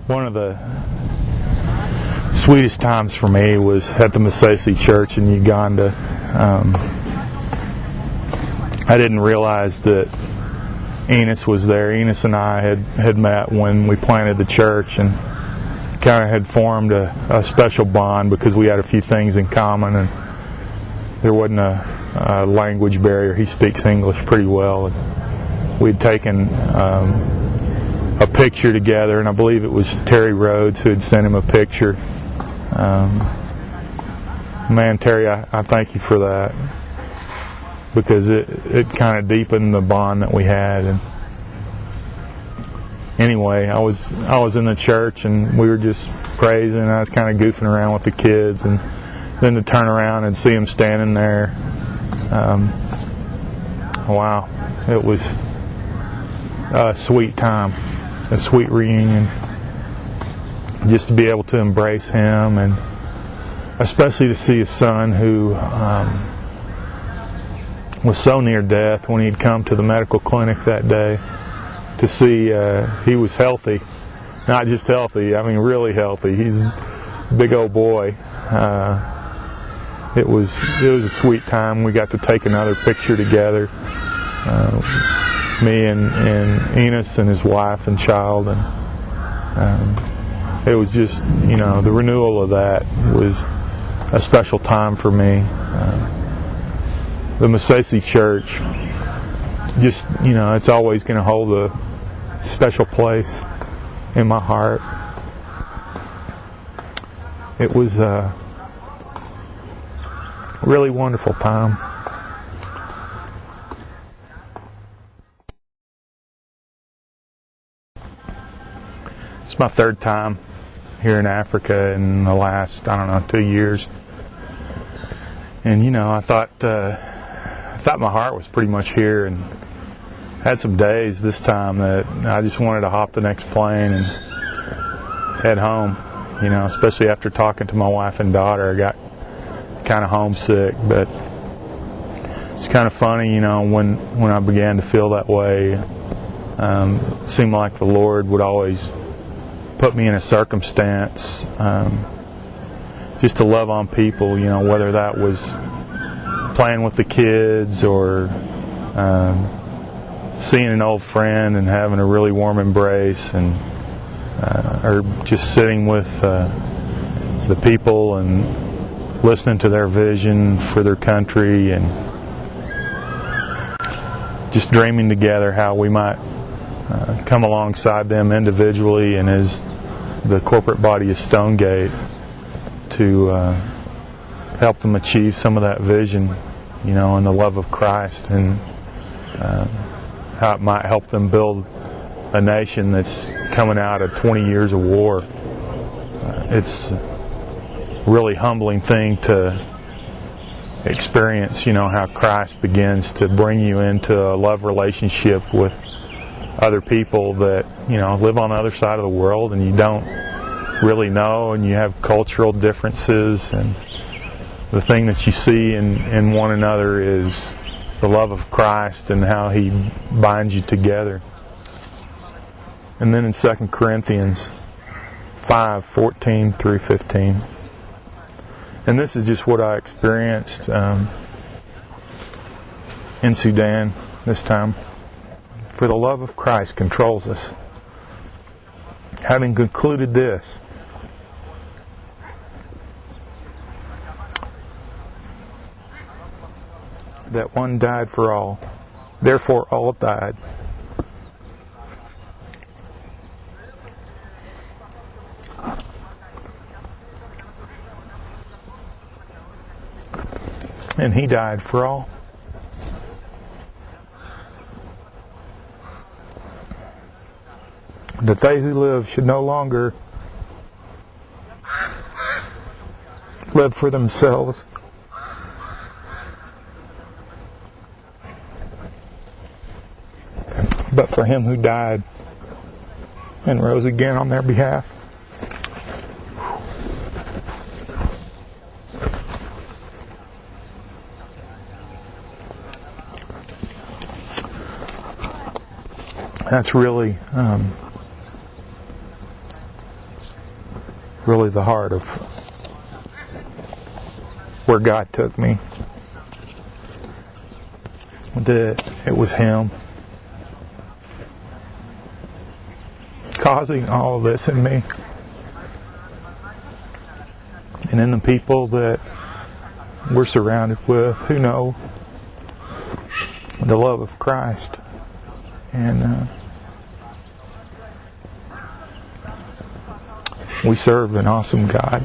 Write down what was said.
One of the sweetest times for me was at the Masesi Church in Uganda. I didn't realize that Enos was there. Enos and I had met when we planted the church and kind of had formed a special bond because we had a few things in common, and there wasn't a language barrier. He speaks English pretty well. And we'd taken a picture together, and I believe it was Terry Rhodes who had sent him a picture. Man, Terry, I thank you for that, because it kind of deepened the bond that we had. And anyway, I was in the church and we were just praising. I was kind of goofing around with the kids, and then to turn around and see him standing there, wow, it was a sweet time, a sweet reunion, just to be able to embrace him, and especially to see his son who was so near death when he'd come to the medical clinic that day, to see he was healthy, not just healthy, I mean really healthy. He's a big old boy. It was a sweet time. We got to take another picture together, me and Enos and his wife and child, and it was just, the renewal of that was a special time for me. The Masesi Church, just, it's always going to hold a special place in my heart. It was a really wonderful time. It's my third time here in Africa in the last, 2 years. And I thought my heart was pretty much here, and had some days this time that I just wanted to hop the next plane and head home. Especially after talking to my wife and daughter, I got kind of homesick. But it's kind of funny, when I began to feel that way, it seemed like the Lord would always put me in a circumstance just to love on people, whether that was playing with the kids or seeing an old friend and having a really warm embrace, and or just sitting with the people and listening to their vision for their country, and just dreaming together how we might come alongside them individually and as the corporate body of Stonegate to help them achieve some of that vision, and the love of Christ, and how it might help them build a nation that's coming out of 20 years of war. It's a really humbling thing to experience, how Christ begins to bring you into a love relationship with other people that, live on the other side of the world, and you don't really know, and you have cultural differences, and the thing that you see in one another is the love of Christ and how He binds you together. And then in 2 Corinthians 5:14 through 15, and this is just what I experienced in Sudan this time. For the love of Christ controls us, having concluded this, that one died for all, therefore all died. And He died for all. That they who live should no longer live for themselves, but for Him who died and rose again on their behalf. That's really really the heart of where God took me. That it was Him causing all of this in me and in the people that we're surrounded with who know the love of Christ. And we serve an awesome God.